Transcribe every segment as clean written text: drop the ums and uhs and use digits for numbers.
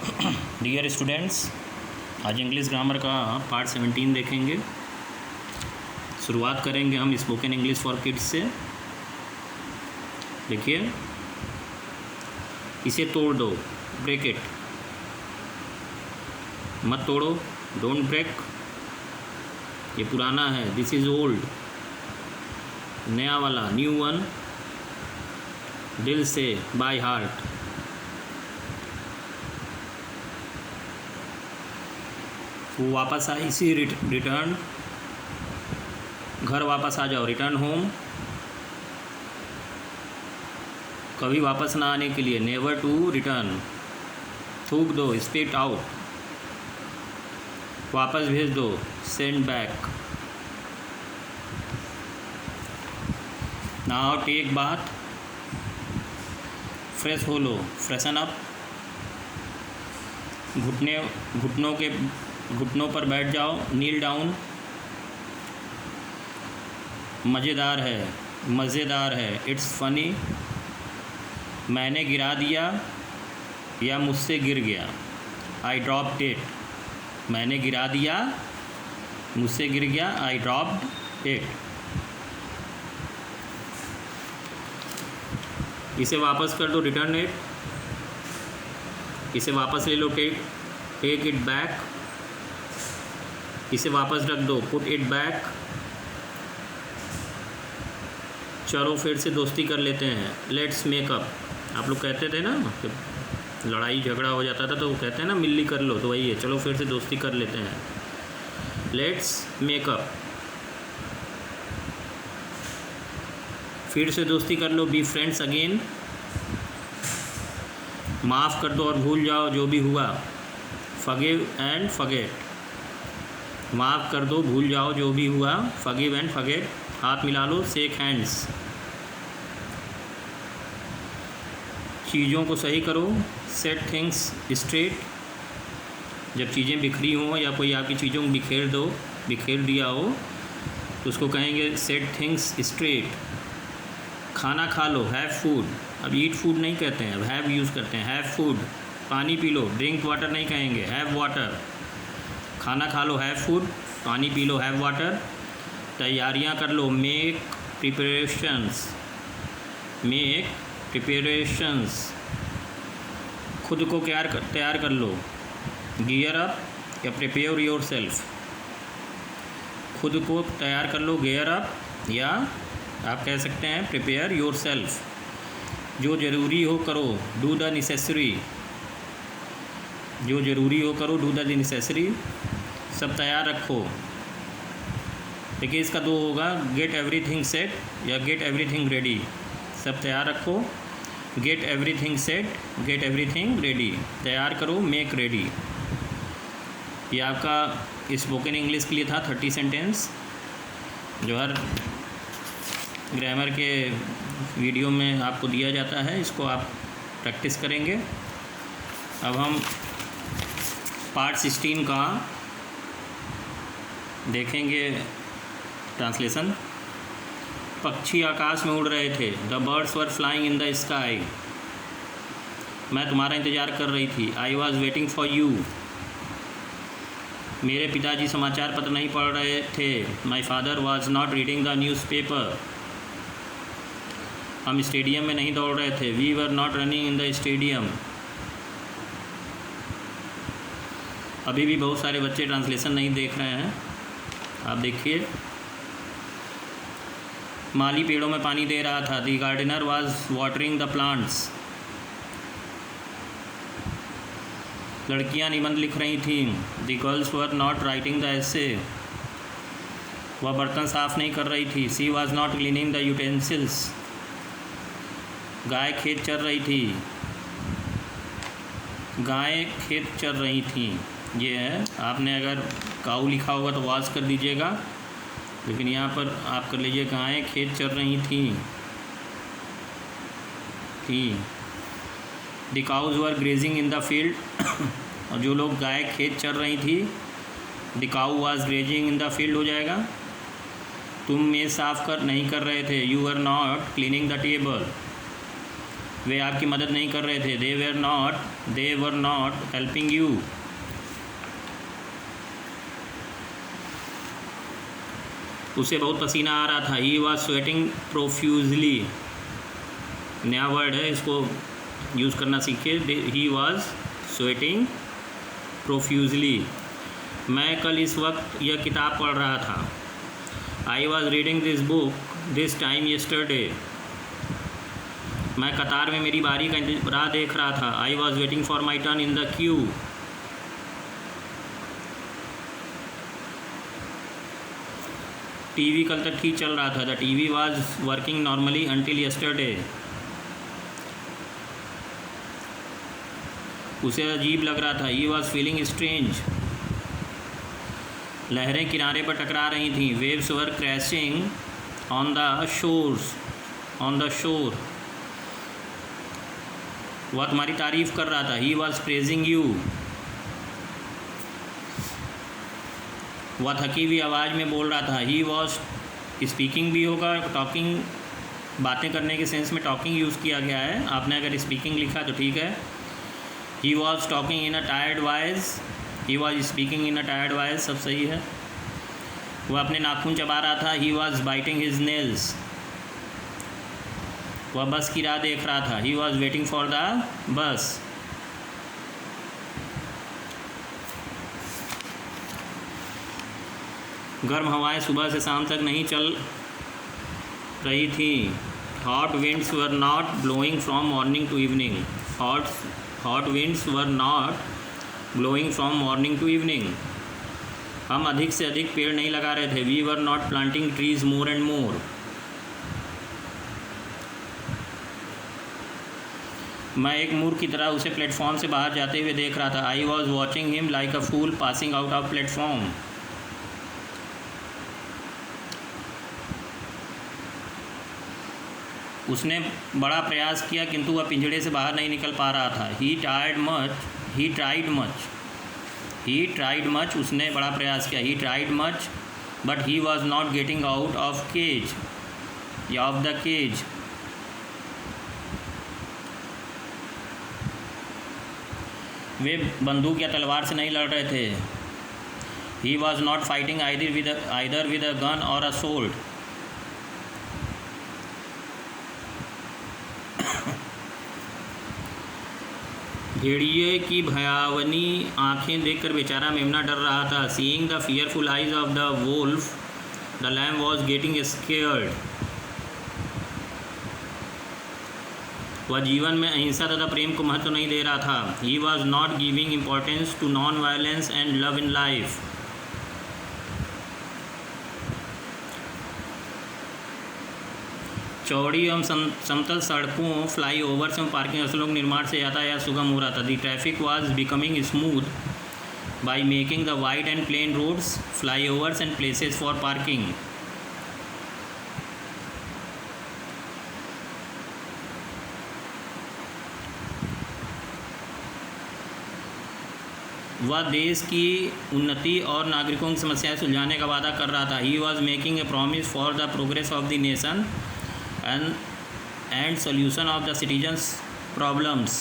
Dear students, आज English grammar का part 17 देखेंगे। शुरुआत करेंगे हम स्पोकन इंग्लिश फॉर किड्स से। देखिए, इसे तोड़ दो, ब्रेक इट। मत तोड़ो, डोंट ब्रेक। ये पुराना है, दिस इज़ ओल्ड। नया वाला, न्यू वन, दिल से, बाय हार्ट। वो वापस आ, इसी रिटर्न, घर वापस आ जाओ, रिटर्न होम। कभी वापस ना आने के लिए, नेवर टू रिटर्न। थूक दो, स्पिट आउट। वापस भेज दो, send back. Now take bath, fresh हो लो, फ्रेशन अप। घुटनों पर बैठ जाओ, नील डाउन। मज़ेदार है, मज़ेदार है, इट्स फनी। मैंने गिरा दिया या मुझसे गिर गया, आई ड्रॉप्ड इट। मैंने गिरा दिया, मुझसे गिर गया, आई ड्रॉप्ड इट। इसे वापस कर दो, रिटर्न इट। इसे वापस ले लो, टेक इट बैक। इसे वापस रख दो, पुट इट बैक। चलो फिर से दोस्ती कर लेते हैं, लेट्स मेकअप। आप लोग कहते थे ना, लड़ाई झगड़ा हो जाता था तो वो कहते हैं ना मिल्ली कर लो, तो वही है, चलो फिर से दोस्ती कर लेते हैं, लेट्स मेकअप। फिर से दोस्ती कर लो, बी फ्रेंड्स अगेन। माफ़ कर दो और भूल जाओ जो भी हुआ, फॉरगिव एंड फॉरगेट। माफ़ कर दो, भूल जाओ जो भी हुआ, फॉरगिव एंड फॉरगेट। हाथ मिला लो, शेक हैंड्स। चीज़ों को सही करो, सेट थिंग्स स्ट्रेट। जब चीज़ें बिखरी हों या कोई आपकी चीज़ों को बिखेर दिया हो तो उसको कहेंगे सेट थिंग्स स्ट्रेट। खाना खा लो, हैव फूड। अब ईट फूड नहीं कहते हैं, अब हैव यूज़ करते हैं, हैव फूड। पानी पी लो, ड्रिंक वाटर नहीं कहेंगे, हैव वाटर। खाना खा लो, हैव फूड। पानी पी लो, हैव वाटर। तैयारियां कर लो, मेक प्रिपरेशंस। Make preparations. खुद को तैयार कर लो, गियर अप या प्रिपेयर योर सेल्फ। खुद को तैयार कर लो, गियर अप, या आप कह सकते हैं प्रिपेयर योर सेल्फ। जो ज़रूरी हो करो, डू द नेसेसरी। जो ज़रूरी हो करो, डू द नेसेसरी। सब तैयार रखो। देखिए, इसका दो होगा, गेट एवरीथिंग सेट या गेट एवरीथिंग रेडी। सब तैयार रखो, get everything set, get everything ready. तैयार करो, मेक रेडी। ये आपका स्पोकन इंग्लिश के लिए था 30 सेंटेंस, जो हर ग्रामर के वीडियो में आपको दिया जाता है। इसको आप प्रैक्टिस करेंगे। अब हम पार्ट 16 का देखेंगे ट्रांसलेशन। पक्षी आकाश में उड़ रहे थे, the birds were flying in the sky. मैं तुम्हारा इंतज़ार कर रही थी, I was waiting for you. मेरे पिताजी समाचार पत्र नहीं पढ़ रहे थे, my father was not reading the newspaper. हम स्टेडियम में नहीं दौड़ रहे थे, we were not running in the stadium. अभी भी बहुत सारे बच्चे ट्रांसलेशन नहीं देख रहे हैं, आप देखिए। माली पेड़ों में पानी दे रहा था, the gardener was watering the plants. लड़कियां निबंध लिख रही थीं, the girls were not writing the essay. वह बर्तन साफ नहीं कर रही थी, she was not cleaning the utensils. गाय खेत चर रही थी, गायें खेत चर रही थीं। ये है, आपने अगर काऊ लिखा होगा तो वाज कर दीजिएगा, लेकिन यहाँ पर आप कर लीजिए, गायें खेत चर रही थीं। The cows were grazing in the field. और जो लोग गाय खेत चर रही थी, the cow was grazing in the field हो जाएगा। तुम मेज़ साफ नहीं कर रहे थे, you were not cleaning the table. वे आपकी मदद नहीं कर रहे थे। They were not helping you. उसे बहुत पसीना आ रहा था। He was sweating profusely. नया वर्ड है, इसको यूज़ करना सीखिए। ही वॉज स्वेटिंग प्रोफ्यूजली। मैं कल इस वक्त यह किताब पढ़ रहा था। I was reading this book this time yesterday. मैं कतार में मेरी बारी का राह देख रहा था। I was waiting for my turn in the Q. TV कल तक ठीक चल रहा था। The TV was working normally until yesterday. उसे अजीब लग रहा था। He was feeling strange. लहरें किनारे पर टकरा रही थीं। Waves were crashing on the shore. वह तुम्हारी तारीफ़ कर रहा था। He was praising you. वह थकी हुई आवाज़ में बोल रहा था। ही वॉज स्पीकिंग भी होगा, टॉकिंग बातें करने के सेंस में टॉकिंग यूज़ किया गया है। आपने अगर स्पीकिंग लिखा तो ठीक है। He was talking in a tired voice. He was speaking in a tired voice, सब सही है। वह अपने नाखून चबा रहा था। He was biting his nails. वह बस की राह देख रहा था। He was waiting for the bus. गर्म हवाएं सुबह से शाम तक नहीं चल रही थी। Hot winds were not blowing from morning to evening. Hot winds were not blowing from morning to evening. हम अधिक से अधिक पेड़ नहीं लगा रहे थे। We were not planting trees more and more. मैं एक मूर्ख की तरह उसे प्लेटफॉर्म से बाहर जाते हुए देख रहा था। I was watching him like a fool passing out of platform. उसने बड़ा प्रयास किया किंतु वह पिंजड़े से बाहर नहीं निकल पा रहा था। He tried much. उसने बड़ा प्रयास किया। He tried much but he was not getting out of cage या ऑफ द केज। वे बंदूक या तलवार से नहीं लड़ रहे थे। He was not fighting either with a gun और अ सोल्ड। भेड़िए की भयावनी आंखें देखकर बेचारा मेमना डर रहा था। Seeing the fearful eyes of the wolf the lamb was getting scared. वह जीवन में अहिंसा तथा प्रेम को महत्व नहीं दे रहा था। He was not giving importance to non violence and love in life. चौड़ी एवं समतल सड़कों, फ्लाई ओवर्स एवं पार्किंग स्थलों के निर्माण से यातायात सुगम हो रहा था। The traffic was becoming smooth by making the wide and plain roads, flyovers and places for parking. वह देश की उन्नति और नागरिकों की समस्याएं सुलझाने का वादा कर रहा था। He was making a promise for the progress of the nation and solution of the citizens problems।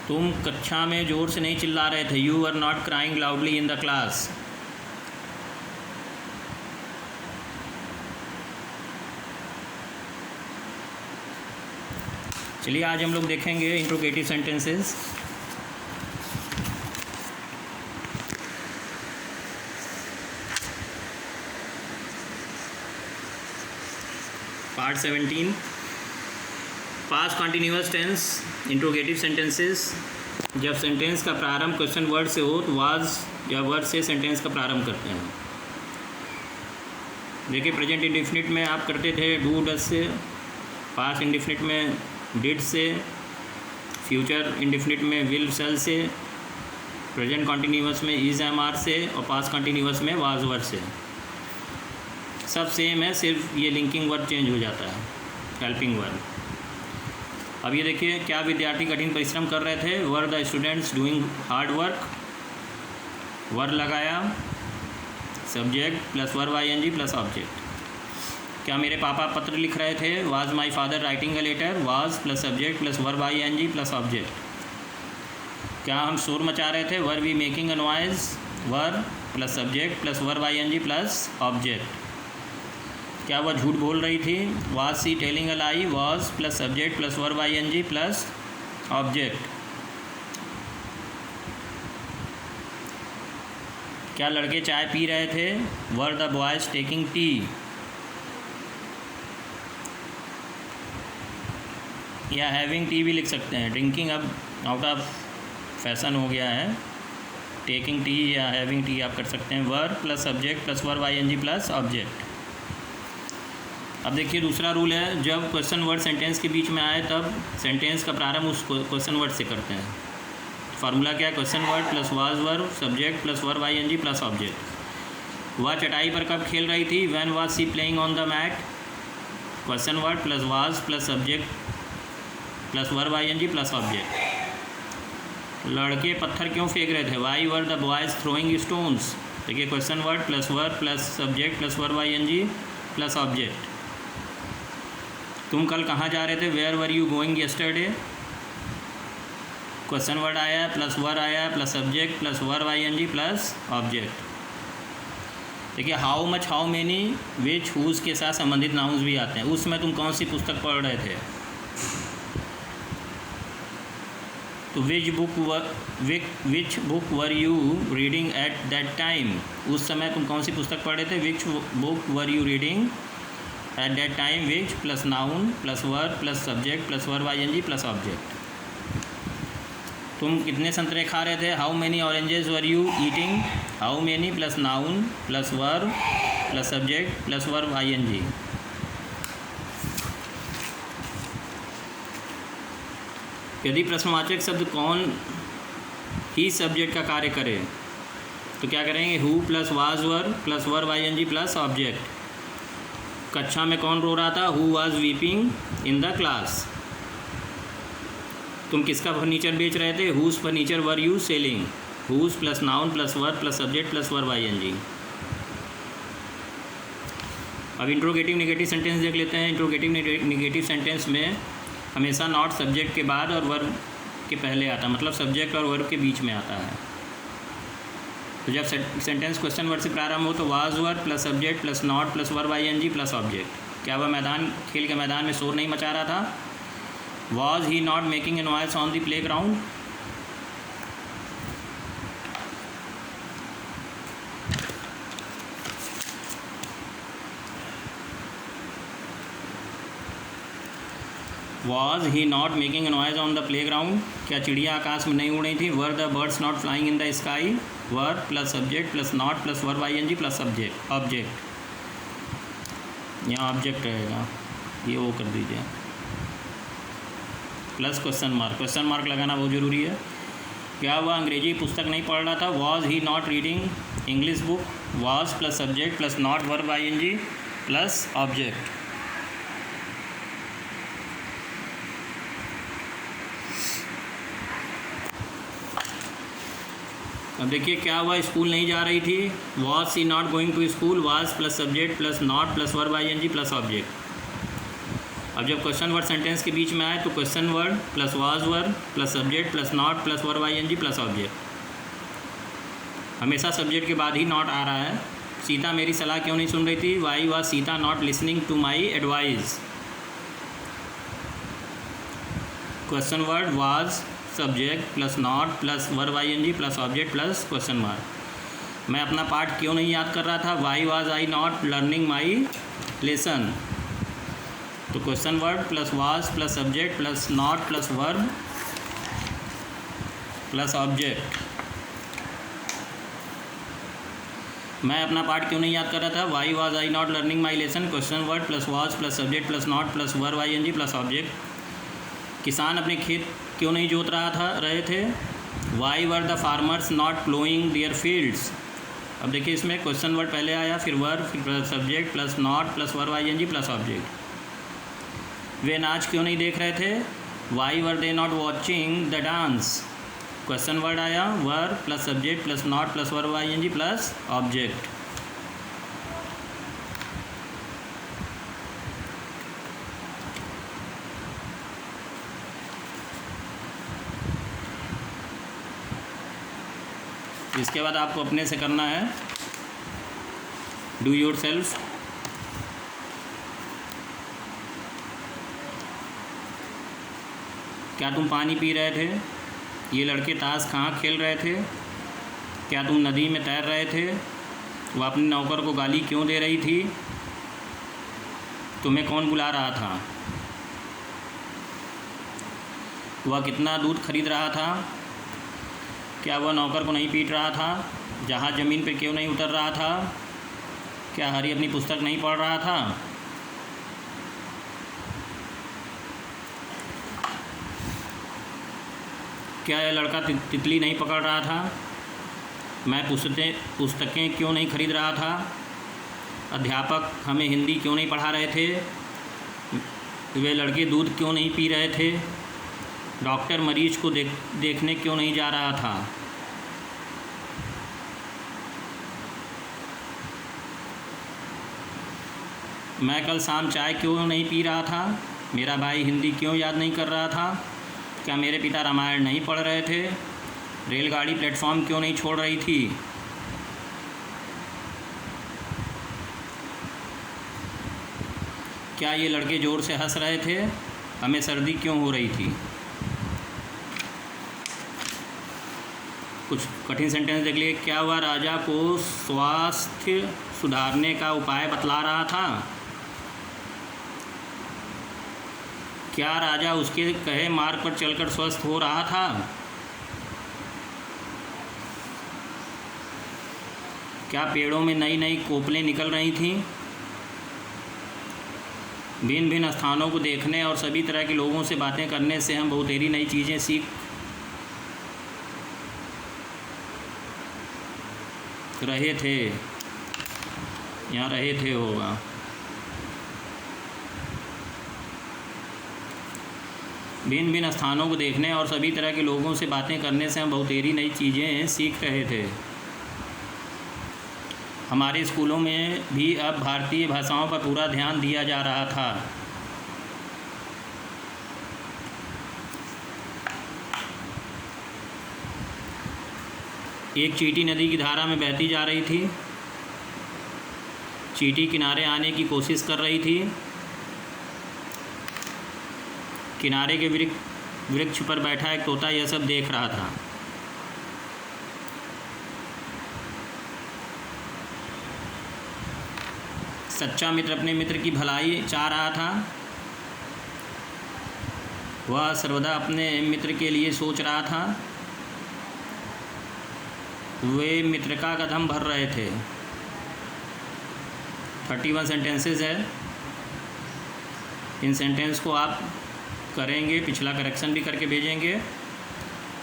तुम कक्षा में जोर से नहीं चिल्ला रहे थे। You were not crying loudly in the class। चलिए आज हम लोग देखेंगे interrogative sentences. Part 17 past continuous tense interrogative sentences. जब सेंटेंस का प्रारंभ क्वेश्चन वर्ड से हो तो वाज या वर्ड से सेंटेंस का प्रारंभ करते हैं। देखिए प्रेजेंट इंडेफिनिट में आप करते थे डू डज से, पास्ट इंडेफिनिट में डिड से, फ्यूचर इंडेफिनिट में विल शैल से, प्रेजेंट कंटिन्यूअस में इज एम आर से और पास्ट कंटिन्यूअस में वाज वर से। सब सेम है, सिर्फ ये लिंकिंग वर्ड चेंज हो जाता है, हेल्पिंग वर्ड। अब ये देखिए क्या विद्यार्थी कठिन परिश्रम कर रहे थे। Were the students doing hard work. Were लगाया, subject plus verb ING plus object. क्या मेरे पापा पत्र लिख रहे थे? Was my father writing a letter? Was plus subject plus verb ing plus object. क्या हम शोर मचा रहे थे? Were we making a noise? Were plus subject plus verb ing plus object. क्या वह झूठ बोल रही थी? Was she telling a lie? Was plus subject plus verb ing plus object. क्या लड़के चाय पी रहे थे? Were the boys taking tea? या हैविंग टी भी लिख सकते हैं। ड्रिंकिंग अब आउट ऑफ फैशन हो गया है, टेकिंग टी या हैविंग टी आप कर सकते हैं। वर plus subject plus verb ing plus object. अब देखिए दूसरा रूल है, जब क्वेश्चन वर्ड सेंटेंस के बीच में आए तब सेंटेंस का प्रारंभ उस क्वेश्चन वर्ड से करते हैं। फार्मूला क्या है? Question word plus was verb subject plus verb ing plus object. वह चटाई पर कब खेल रही थी? When was she playing on the mat? Question word plus was plus subject plus verb ing plus object. लड़के पत्थर क्यों फेंक रहे थे? Why were the boys throwing stones? देखिए question word plus verb plus subject plus verb ing plus object. तुम कल कहाँ जा रहे थे? Where were you going yesterday? Question word आया प्लस वर आया plus subject plus verb ing plus object. देखिए how much how many which whose के साथ संबंधित नाउन्स भी आते हैं। उसमें तुम कौन सी पुस्तक पढ़ रहे थे? तो which book were you reading at that time? उस समय तुम कौन सी पुस्तक पढ़ रहे थे? Which book were you reading at that time? Which plus noun plus verb plus subject plus verb ing plus object. तुम कितने संतरे खा रहे थे? How many oranges were you eating? How many plus noun plus verb plus subject plus verb ing। यदि प्रश्नवाचक शब्द कौन ही सब्जेक्ट का कार्य करे तो क्या करेंगे? Who plus was verb plus verb ing plus object. कक्षा में कौन रो रहा था? Who was weeping in the class. तुम किसका फर्नीचर बेच रहे थे? Whose furniture were you selling? Whose plus noun plus verb plus subject plus verb ing। अब इंट्रोगेटिव नेगेटिव सेंटेंस देख लेते हैं। इंट्रोगेटिव नेगेटिव सेंटेंस में हमेशा नॉट सब्जेक्ट के बाद और वर्ब के पहले आता है, मतलब सब्जेक्ट और वर्ब के बीच में आता है। तो जब सेंटेंस क्वेश्चन वर्ड से प्रारंभ हो तो was verb plus subject plus not plus verb ing plus object. क्या वह खेल के मैदान में शोर नहीं मचा रहा था? Was he not making a noise on the playground? Was he not making a noise on the playground? क्या चिड़िया आकाश में नहीं उड़ रही थी? Were the birds not flying in the sky? Were plus subject plus not plus verb ing plus object. यहाँ object रहेगा, ये वो कर दीजिए प्लस क्वेश्चन मार्क लगाना बहुत ज़रूरी है। क्या वह अंग्रेजी पुस्तक नहीं पढ़ रहा था? Was he not reading English book? Was plus subject plus not verb ing plus object. अब देखिए क्या वह स्कूल नहीं जा रही थी? Was she not going to school? Was plus subject plus not plus verb ing plus object. अब जब क्वेश्चन वर्ड सेंटेंस के बीच में आए तो question word plus was verb plus subject plus not plus verb ing plus object. हमेशा subject के बाद ही not आ रहा है। सीता मेरी सलाह क्यों नहीं सुन रही थी? Why was Sita not listening to my advice? Question word was subject plus not plus verb ing plus object plus question mark. मैं अपना पाठ क्यों नहीं याद कर रहा था? Why was I not learning my lesson? तो question word plus was plus subject plus not plus verb plus object. मैं अपना पाठ क्यों नहीं याद कर रहा था? Why was I not learning my lesson? Question word plus was plus subject plus not plus verb ing plus object. किसान अपने खेत क्यों नहीं जोत रहे थे? Why were the farmers not ploughing there fields? अब देखिए इसमें क्वेश्चन वर्ड पहले आया, फिर वर्ब, फिर plus subject plus not plus verb ing plus object. वे नाच क्यों नहीं देख रहे थे? Why were they not watching the dance? Question word आया, verb plus subject plus not plus verb ing plus object. इसके बाद आपको अपने से करना है, डू योर सेल्फ। क्या तुम पानी पी रहे थे? ये लड़के ताश कहाँ खेल रहे थे? क्या तुम नदी में तैर रहे थे? वह अपने नौकर को गाली क्यों दे रही थी? तुम्हें कौन बुला रहा था? वह कितना दूध खरीद रहा था? क्या वह नौकर को नहीं पीट रहा था? जहाज़ ज़मीन पर क्यों नहीं उतर रहा था? क्या हरी अपनी पुस्तक नहीं पढ़ रहा था? क्या यह लड़का तितली नहीं पकड़ रहा था? मैं पुस्तकें क्यों नहीं खरीद रहा था? अध्यापक हमें हिंदी क्यों नहीं पढ़ा रहे थे? वे लड़के दूध क्यों नहीं पी रहे थे? डॉक्टर मरीज को देखने क्यों नहीं जा रहा था? मैं कल शाम चाय क्यों नहीं पी रहा था? मेरा भाई हिंदी क्यों याद नहीं कर रहा था? क्या मेरे पिता रामायण नहीं पढ़ रहे थे? रेलगाड़ी प्लेटफॉर्म क्यों नहीं छोड़ रही थी? क्या ये लड़के ज़ोर से हंस रहे थे? हमें सर्दी क्यों हो रही थी? कुछ कठिन सेंटेंस देख लिए। क्या वह राजा को स्वास्थ्य सुधारने का उपाय बतला रहा था? क्या राजा उसके कहे मार्ग पर चलकर स्वस्थ हो रहा था? क्या पेड़ों में नई नई कोपलें निकल रही थीं? भिन्न भिन्न स्थानों को देखने और सभी तरह के लोगों से बातें करने से हम बहुतेरी नई चीज़ें सीख रहे थे। यहाँ रहे थे होगा। भिन्न भिन्न स्थानों को देखने और सभी तरह के लोगों से बातें करने से हम बहुतेरी नई चीज़ें सीख रहे थे। हमारे स्कूलों में भी अब भारतीय भाषाओं पर पूरा ध्यान दिया जा रहा था। एक चींटी नदी की धारा में बहती जा रही थी। चींटी किनारे आने की कोशिश कर रही थी। किनारे के वृक्ष पर बैठा एक तोता यह सब देख रहा था। सच्चा मित्र अपने मित्र की भलाई चाह रहा था। वह सर्वदा अपने मित्र के लिए सोच रहा था। वे मित्र का कदम भर रहे थे। 31 सेंटेंसेस है। इन सेंटेंस को आप करेंगे, पिछला करेक्शन भी करके भेजेंगे।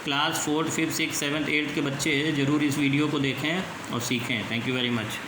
क्लास 4, 5, 6, 7, 8 के बच्चे ज़रूर इस वीडियो को देखें और सीखें। Thank you very much.